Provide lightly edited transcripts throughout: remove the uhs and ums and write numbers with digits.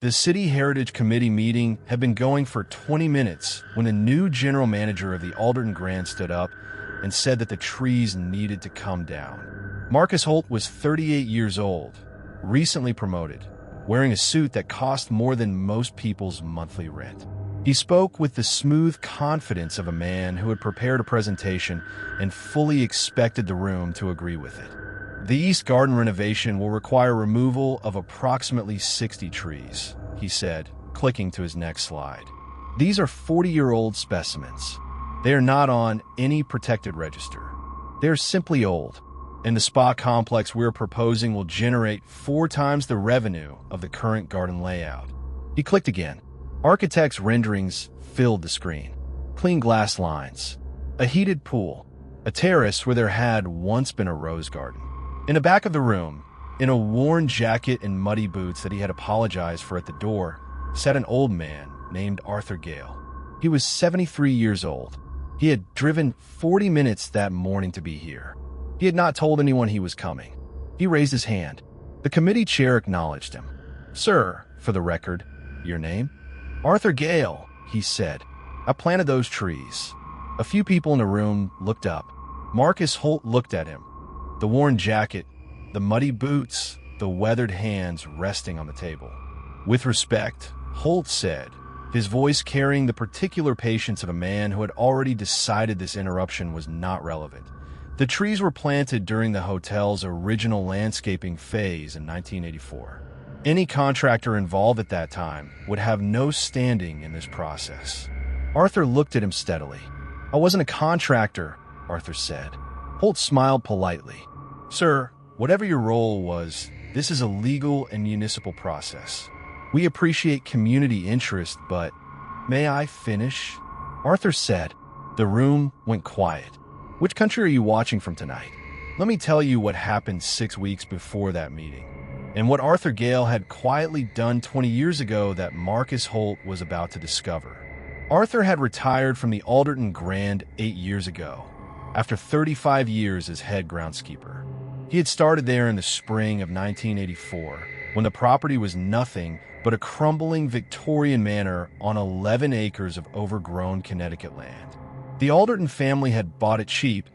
The City Heritage Committee meeting had been going for 20 minutes when a new general manager of the Alderton Grand stood up and said that the trees needed to come down. Marcus Holt was 38 years old, recently promoted, wearing a suit that cost more than most people's monthly rent. He spoke with the smooth confidence of a man who had prepared a presentation and fully expected the room to agree with it. The East Garden renovation will require removal of approximately 60 trees, he said, clicking to his next slide. These are 40-year-old specimens. They are not on any protected register. They are simply old, and the spa complex we're proposing will generate 4 times the revenue of the current garden layout. He clicked again. Architects' renderings filled the screen. Clean glass lines, a heated pool, a terrace where there had once been a rose garden. In the back of the room, in a worn jacket and muddy boots that he had apologized for at the door, sat an old man named Arthur Gale. He was 73 years old. He had driven 40 minutes that morning to be here. He had not told anyone he was coming. He raised his hand. The committee chair acknowledged him. "Sir, for the record, your name?" "Arthur Gale," he said. "I planted those trees." A few people in the room looked up. Marcus Holt looked at him. The worn jacket, the muddy boots, the weathered hands resting on the table. "With respect," Holt said, his voice carrying the particular patience of a man who had already decided this interruption was not relevant. "The trees were planted during the hotel's original landscaping phase in 1984. Any contractor involved at that time would have no standing in this process." Arthur looked at him steadily. "I wasn't a contractor," Arthur said. Holt smiled politely. "Sir, whatever your role was, this is a legal and municipal process. We appreciate community interest, but..." "May I finish?" Arthur said. The room went quiet. "Which country are you watching from tonight?" Let me tell you what happened 6 weeks before that meeting, and what Arthur Gale had quietly done 20 years ago that Marcus Holt was about to discover. Arthur had retired from the Alderton Grand 8 years ago, after 35 years as head groundskeeper. He had started there in the spring of 1984, when the property was nothing but a crumbling Victorian manor on 11 acres of overgrown Connecticut land. The Alderton family had bought it cheap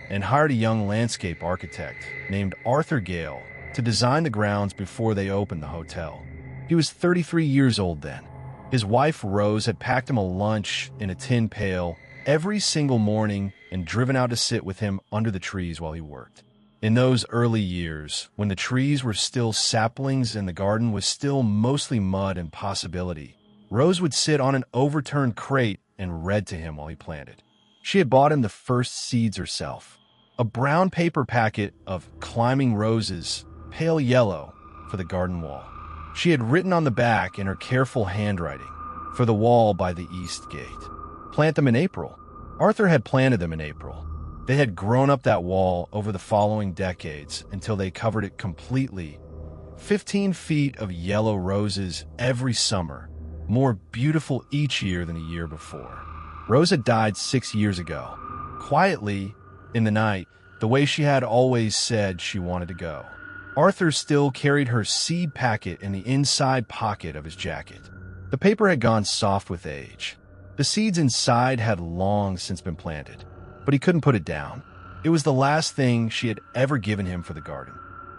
and hired a young landscape architect named Arthur Gale to design the grounds before they opened the hotel. He was 33 years old then. His wife, Rose, had packed him a lunch in a tin pail every single morning and driven out to sit with him under the trees while he worked. In those early years, when the trees were still saplings and the garden was still mostly mud and possibility, Rose would sit on an overturned crate and read to him while he planted. She had bought him the first seeds herself, a brown paper packet of climbing roses, pale yellow, for the garden wall. She had written on the back in her careful handwriting, "For the wall by the east gate. Plant them in April." Arthur had planted them in April. They had grown up that wall over the following decades until they covered it completely. 15 feet of yellow roses every summer, more beautiful each year than the year before. Rose had died 6 years ago, quietly, in the night, the way she had always said she wanted to go. Arthur still carried her seed packet in the inside pocket of his jacket. The paper had gone soft with age. The seeds inside had long since been planted, but he couldn't put it down. It was the last thing she had ever given him for the garden.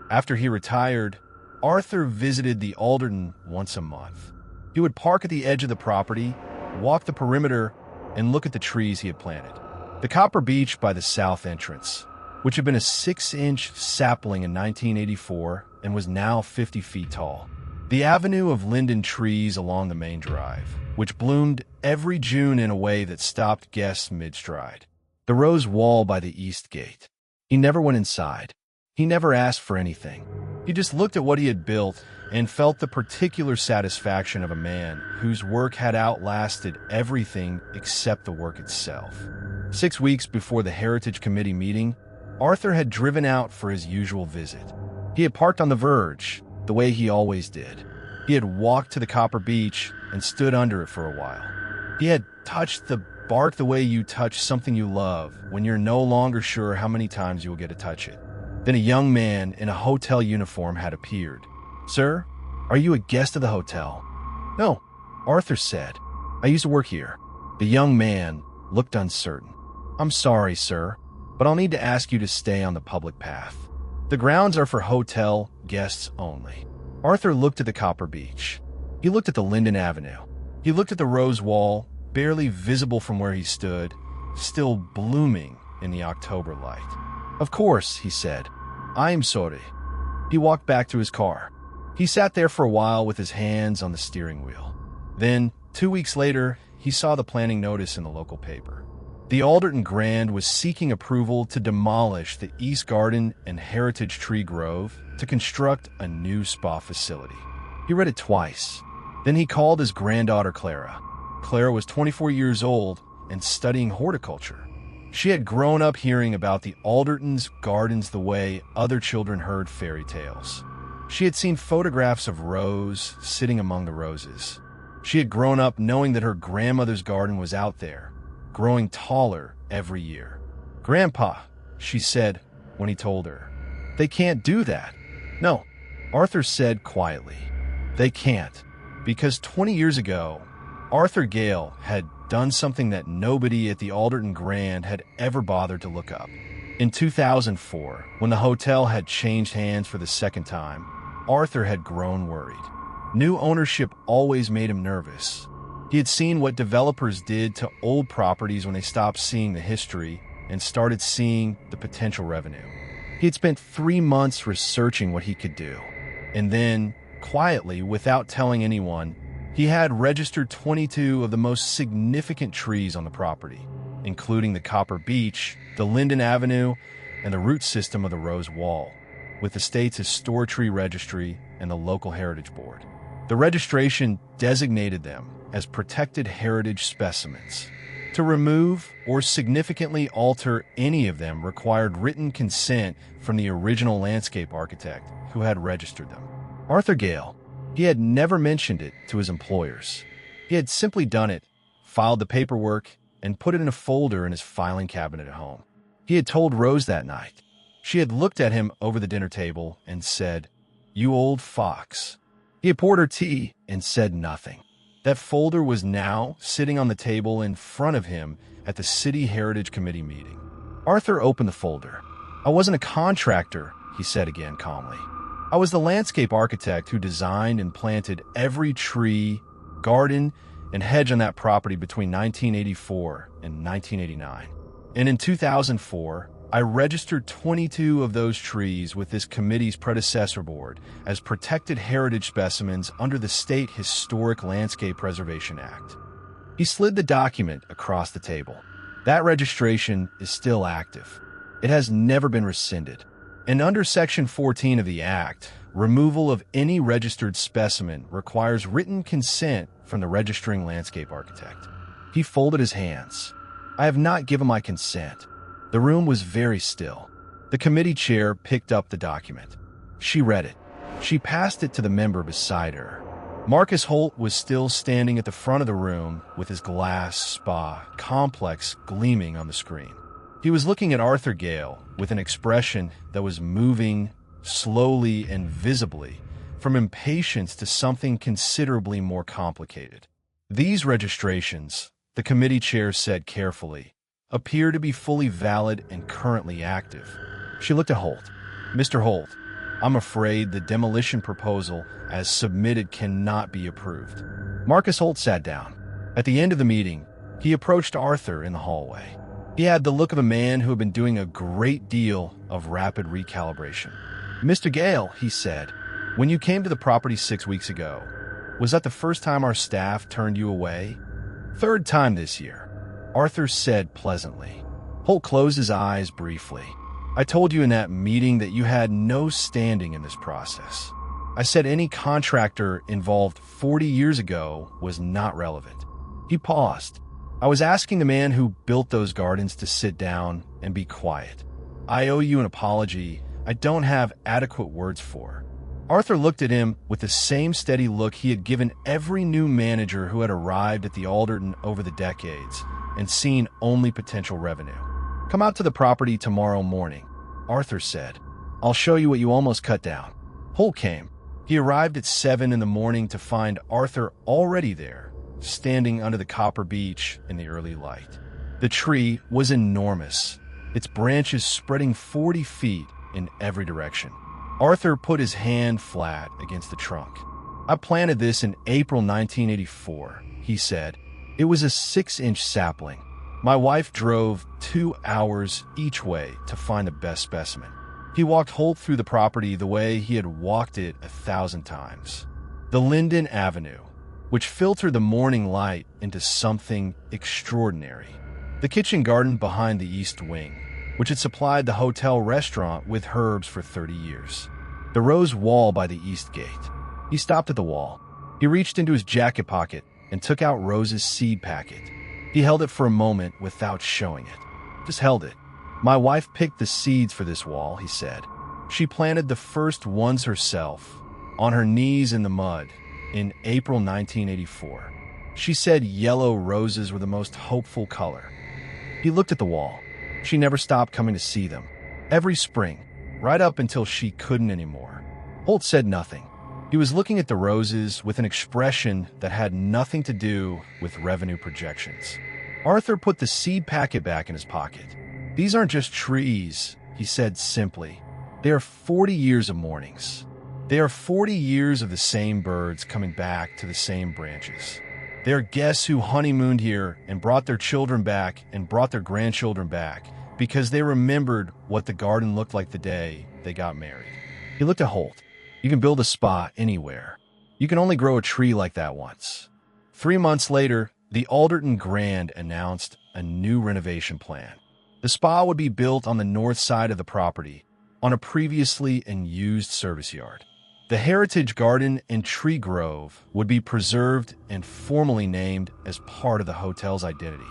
After he retired, Arthur visited the Alderton once a month. He would park at the edge of the property, walk the perimeter, and look at the trees he had planted. The copper beech by the south entrance, which had been a 6-inch sapling in 1984 and was now 50 feet tall. The avenue of linden trees along the main drive, which bloomed every June in a way that stopped guests mid-stride. The rose wall by the east gate. He never went inside. He never asked for anything. He just looked at what he had built and felt the particular satisfaction of a man whose work had outlasted everything except the work itself. 6 weeks before the Heritage Committee meeting, Arthur had driven out for his usual visit. He had parked on the verge, the way he always did. He had walked to the copper beech and stood under it for a while. He had touched the bark the way you touch something you love when you're no longer sure how many times you will get to touch it. Then a young man in a hotel uniform had appeared. "Sir, are you a guest of the hotel?" No, Arthur said. I used to work here. The young man looked uncertain. I'm sorry, sir, but I'll need to ask you to stay on the public path. The grounds are for hotel guests only. Arthur looked at the Copper Beach. He looked at the Linden Avenue. He looked at the rose wall, barely visible from where he stood, still blooming in the October light. Of course, he said. I am sorry. He walked back to his car. He sat there for a while with his hands on the steering wheel. Then, 2 weeks later, he saw the planning notice in the local paper. The Alderton Grand was seeking approval to demolish the East Garden and Heritage Tree Grove to construct a new spa facility. He read it twice. Then he called his granddaughter Clara. Clara was 24 years old and studying horticulture. She had grown up hearing about the Alderton's gardens the way other children heard fairy tales. She had seen photographs of Rose sitting among the roses. She had grown up knowing that her grandmother's garden was out there, growing taller every year. Grandpa, she said when he told her, they can't do that. No, Arthur said quietly. They can't, because 20 years ago, Arthur Gale had done something that nobody at the Alderton Grand had ever bothered to look up. In 2004, when the hotel had changed hands for the second time, Arthur had grown worried. New ownership always made him nervous. He had seen what developers did to old properties when they stopped seeing the history and started seeing the potential revenue. He had spent 3 months researching what he could do. And then, quietly, without telling anyone, he had registered 22 of the most significant trees on the property, including the Copper Beach, the Linden Avenue, and the root system of the Rose Wall, with the state's Historic Tree Registry and the local Heritage Board. The registration designated them as protected heritage specimens. To remove or significantly alter any of them required written consent from the original landscape architect who had registered them. Arthur Gale, he had never mentioned it to his employers. He had simply done it, filed the paperwork, and put it in a folder in his filing cabinet at home. He had told Rose that night. She had looked at him over the dinner table and said, "You old fox." He had poured her tea and said nothing. That folder was now sitting on the table in front of him at the City Heritage Committee meeting. Arthur opened the folder. I wasn't a contractor, he said again calmly. I was the landscape architect who designed and planted every tree, garden, and hedge on that property between 1984 and 1989. And in 2004, I registered 22 of those trees with this committee's predecessor board as protected heritage specimens under the State Historic Landscape Preservation Act. He slid the document across the table. That registration is still active. It has never been rescinded. And under Section 14 of the Act, removal of any registered specimen requires written consent from the registering landscape architect. He folded his hands. I have not given my consent. The room was very still. The committee chair picked up the document. She read it. She passed it to the member beside her. Marcus Holt was still standing at the front of the room with his glass spa complex gleaming on the screen. He was looking at Arthur Gale with an expression that was moving slowly and visibly from impatience to something considerably more complicated. These registrations, the committee chair said carefully, appear to be fully valid and currently active. She looked at Holt. Mr. Holt, I'm afraid the demolition proposal as submitted cannot be approved. Marcus Holt sat down. At the end of the meeting, he approached Arthur in the hallway. He had the look of a man who had been doing a great deal of rapid recalibration. Mr. Gale, he said, when you came to the property 6 weeks ago, was that the first time our staff turned you away? Third time this year. Arthur said pleasantly. Holt closed his eyes briefly. I told you in that meeting that you had no standing in this process. I said any contractor involved 40 years ago was not relevant. He paused. I was asking the man who built those gardens to sit down and be quiet. I owe you an apology I don't have adequate words for. Arthur looked at him with the same steady look he had given every new manager who had arrived at the Alderton over the decades and seen only potential revenue. Come out to the property tomorrow morning, Arthur said. I'll show you what you almost cut down. Holt came. He arrived at 7 in the morning to find Arthur already there, standing under the copper beech in the early light. The tree was enormous, its branches spreading 40 feet in every direction. Arthur put his hand flat against the trunk. "I planted this in April 1984, he said. "It was a 6-inch sapling. My wife drove 2 hours each way to find the best specimen." He walked Holt through the property the way he had walked it 1,000 times. The Linden Avenue, which filtered the morning light into something extraordinary. The kitchen garden behind the east wing, which had supplied the hotel restaurant with herbs for 30 years. The rose wall by the east gate. He stopped at the wall. He reached into his jacket pocket and took out Rose's seed packet. He held it for a moment without showing it. Just held it. "My wife picked the seeds for this wall," he said. "She planted the first ones herself, on her knees in the mud, in April 1984. She said yellow roses were the most hopeful color." He looked at the wall. She never stopped coming to see them. Every spring, right up until she couldn't anymore. Holt said nothing. He was looking at the roses with an expression that had nothing to do with revenue projections. Arthur put the seed packet back in his pocket. "These aren't just trees," he said simply. "They are 40 years of mornings. They are 40 years of the same birds coming back to the same branches. They are guests who honeymooned here and brought their children back and brought their grandchildren back because they remembered what the garden looked like the day they got married." He looked at Holt. "You can build a spa anywhere. You can only grow a tree like that once." 3 months later, the Alderton Grand announced a new renovation plan. The spa would be built on the north side of the property, on a previously unused service yard. The Heritage Garden and Tree Grove would be preserved and formally named as part of the hotel's identity.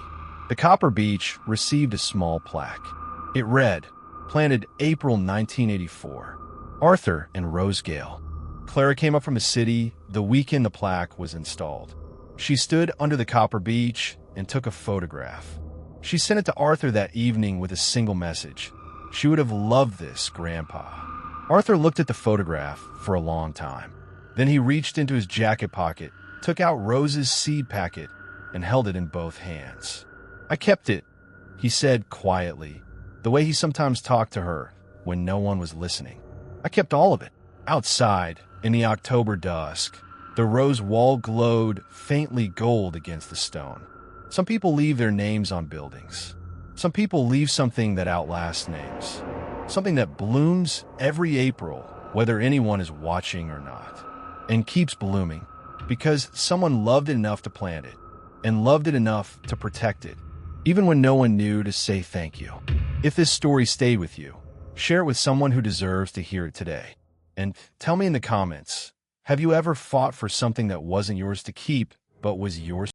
The Copper Beech received a small plaque. It read, "Planted April 1984. Arthur and Rose Gale." Clara came up from the city the weekend the plaque was installed. She stood under the Copper Beech and took a photograph. She sent it to Arthur that evening with a single message. "She would have loved this, Grandpa." Arthur looked at the photograph for a long time. Then he reached into his jacket pocket, took out Rose's seed packet, and held it in both hands. "I kept it," he said quietly, the way he sometimes talked to her when no one was listening. "I kept all of it." Outside, in the October dusk, the rose wall glowed faintly gold against the stone. Some people leave their names on buildings. Some people leave something that outlasts names. Something that blooms every April, whether anyone is watching or not, and keeps blooming because someone loved it enough to plant it and loved it enough to protect it, even when no one knew to say thank you. If this story stayed with you, share it with someone who deserves to hear it today. And tell me in the comments, have you ever fought for something that wasn't yours to keep, but was yours